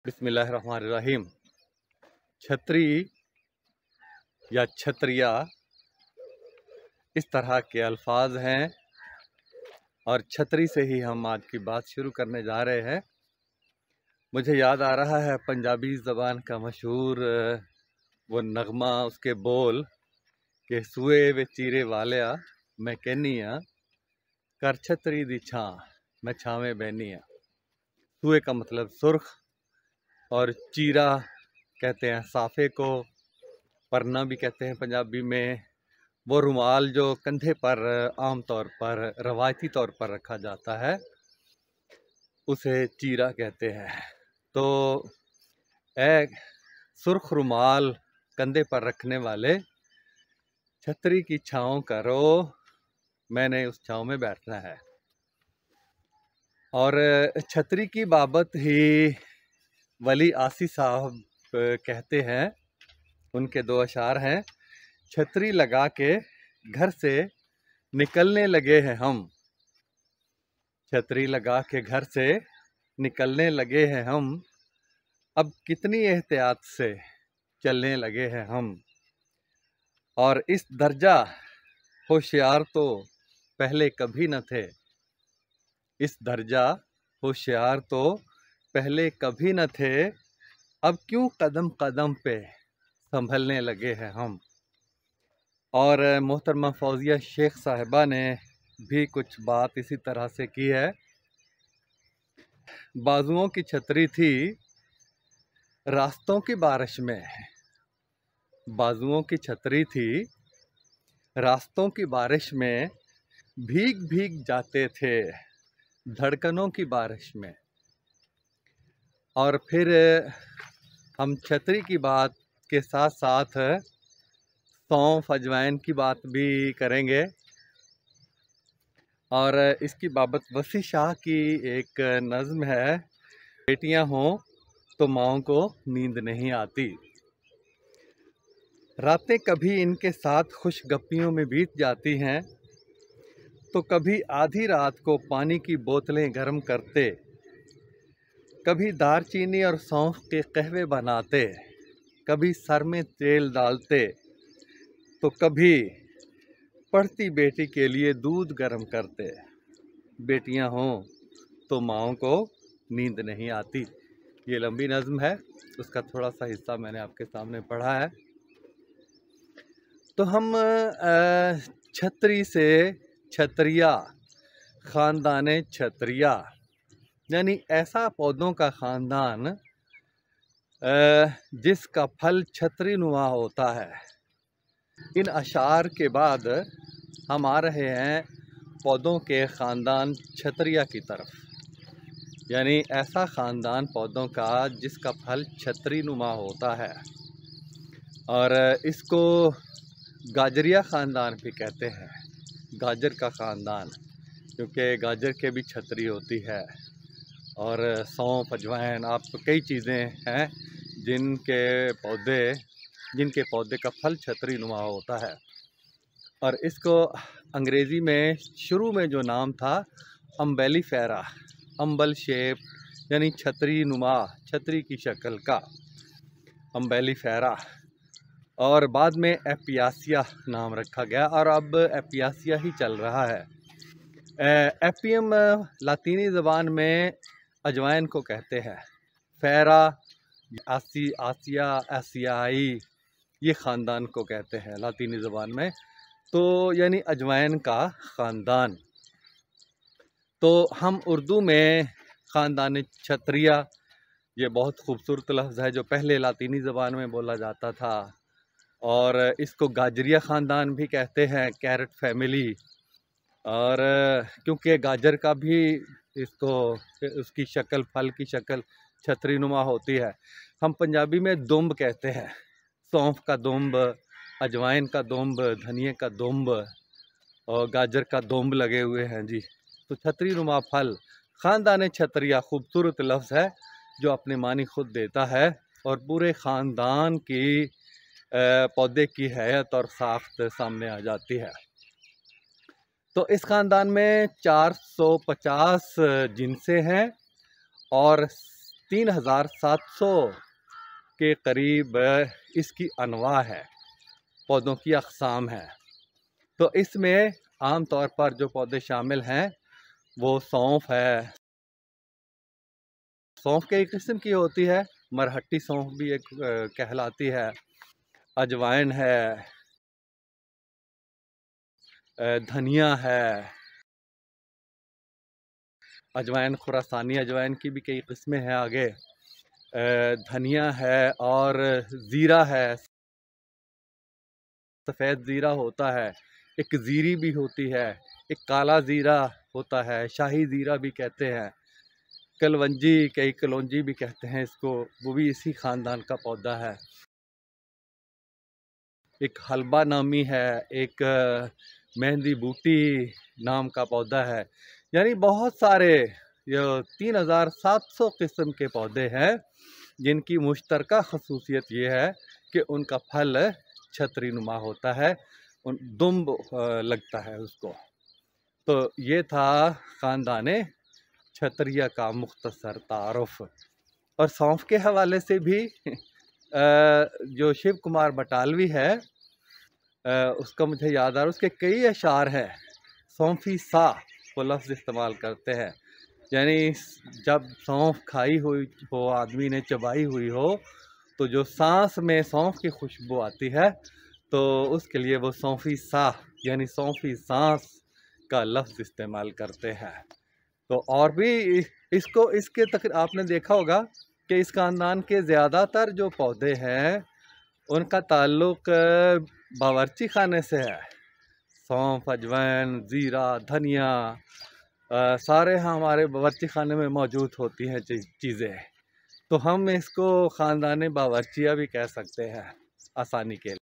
बिस्मिल्लाहिर्रहमानिर्रहीम। छतरी या छतरिया इस तरह के अल्फाज हैं और छतरी से ही हम आज की बात शुरू करने जा रहे हैं। मुझे याद आ रहा है पंजाबी ज़बान का मशहूर वो नगमा, उसके बोल कि सूए वे चीरे वालिया मैं कहनी आ कर छतरी दी छां मैं छावें बहनी आ। सूए का मतलब सुर्ख और चीरा कहते हैं साफे को, परना भी कहते हैं पंजाबी में। वो रुमाल जो कंधे पर आम तौर पर रवायती तौर पर रखा जाता है उसे चीरा कहते हैं। तो ए सुर्ख रुमाल कंधे पर रखने वाले, छतरी की छाँव करो, मैंने उस छाँव में बैठना है। और छतरी की बाबत ही वली आसी साहब कहते हैं, उनके दो अशार हैं। छतरी लगा के घर से निकलने लगे हैं हम, छतरी लगा के घर से निकलने लगे हैं हम, अब कितनी एहतियात से चलने लगे हैं हम। और इस दर्जा होशियार तो पहले कभी न थे, इस दर्जा होशियार तो पहले कभी न थे, अब क्यों कदम कदम पे संभलने लगे हैं हम। और मोहतरमा फौजिया शेख साहिबा ने भी कुछ बात इसी तरह से की है। बाजुओं की छतरी थी रास्तों की बारिश में, बाजुओं की छतरी थी रास्तों की बारिश में, भीग भीग जाते थे धड़कनों की बारिश में। और फिर हम छतरी की बात के साथ साथ सौंफ अजवाइन की बात भी करेंगे। और इसकी बाबत वसी शाह की एक नज़्म है, बेटियां हों तो माँओं को नींद नहीं आती, रातें कभी इनके साथ खुश गप्पियों में बीत जाती हैं, तो कभी आधी रात को पानी की बोतलें गर्म करते, कभी दालचीनी और सौंफ के कहवे बनाते, कभी सर में तेल डालते, तो कभी पढ़ती बेटी के लिए दूध गर्म करते। बेटियां हों तो माँओं को नींद नहीं आती। ये लंबी नज़्म है, उसका थोड़ा सा हिस्सा मैंने आपके सामने पढ़ा है। तो हम छतरी से छतरिया, ख़ानदान छतरिया, यानी ऐसा पौधों का ख़ानदान जिसका फल छतरी नुमा होता है। इन अशार के बाद हम आ रहे हैं पौधों के ख़ानदान छतरिया की तरफ, यानी ऐसा ख़ानदान पौधों का जिसका फल छतरी नुमा होता है। और इसको गाजरिया ख़ानदान भी कहते हैं, गाजर का ख़ानदान, क्योंकि गाजर के भी छतरी होती है। और सौंफ अजवाइन, आप कई चीज़ें हैं जिनके पौधे का फल छतरी नुमा होता है। और इसको अंग्रेज़ी में शुरू में जो नाम था अम्बेलिफेरा, अम्बल शेप यानी छतरी नुमा, छतरी की शक्ल का, अम्बेलिफेरा। और बाद में एपियासिया नाम रखा गया और अब एपियासिया ही चल रहा है। एपियम लातीनी ज़बान में अजवाइन को कहते हैं। फेरा, आसिया, एशियाई, ये ख़ानदान को कहते हैं लातीनी ज़बान में, तो यानी अजवाइन का ख़ानदान। तो हम उर्दू में ख़ानदान छतरिया, ये बहुत खूबसूरत लफ्ज़ है जो पहले लातीनी ज़बान में बोला जाता था। और इसको गाजरिया ख़ानदान भी कहते हैं, कैरेट फैमिली। और क्योंकि गाजर का भी इसको उसकी शक्ल, फल की शक्ल छतरी नुमा होती है। हम पंजाबी में दुम्ब कहते हैं, सौंफ का दुम्ब, अजवाइन का दुम्ब, धनिए का दुम्ब और गाजर का दुम्ब लगे हुए हैं जी। तो छतरी नुमा फल, ख़ानदान छतरिया खूबसूरत लफ्ज़ है जो अपने मानी खुद देता है और पूरे ख़ानदान की पौधे की हैत और साख्त सामने आ जाती है। तो इस ख़ानदान में 450 जिनसें हैं और 3700 के करीब इसकी अनवा है, पौधों की अक़साम है। तो इसमें आम तौर पर जो पौधे शामिल हैं वो सौंफ है। सौंफ कई किस्म की होती है, मरहट्टी सौंफ भी एक कहलाती है। अजवाइन है, धनिया है, अजवाइन खुरासानी अजवाइन की भी कई किस्में हैं आगे, धनिया है और ज़ीरा है। सफ़ेद ज़ीरा होता है, एक ज़ीरी भी होती है, एक काला ज़ीरा होता है, शाही ज़ीरा भी कहते हैं, कलवंजी कई कलौंजी भी कहते हैं इसको, वो भी इसी ख़ानदान का पौधा है। एक हलबा नामी है, एक मेहंदी बूटी नाम का पौधा है। यानी बहुत सारे ये 3700 किस्म के पौधे हैं जिनकी मुश्तरका खसूसियत ये है कि उनका फल छतरी नुमा होता है, दुम्ब लगता है उसको। तो ये था ख़ानदान छतरिया का मुख्तसर तारुफ। और सौंफ के हवाले से भी जो शिव कुमार बटालवी है, उसका मुझे याद आ रहा है, उसके कई अशार हैं, सौंफी सा वो लफ्ज़ इस्तेमाल करते हैं। यानी जब सौंफ खाई हुई हो, आदमी ने चबाई हुई हो, तो जो सांस में सौंफ की खुशबू आती है तो उसके लिए वो सौंफी सा यानी सौंफी सांस का लफ्ज़ इस्तेमाल करते हैं। तो और भी इसको इसके तक आपने देखा होगा कि इस ख़ानदान के ज़्यादातर जो पौधे हैं उनका ताल्लुक़ बावर्ची खाने से है। सौंफ, अजवाइन, ज़ीरा, धनिया सारे हमारे बावर्ची खाने में मौजूद होती हैं चीज़ें। तो हम इसको ख़ानदान बावर्चिया भी कह सकते हैं आसानी के लिए।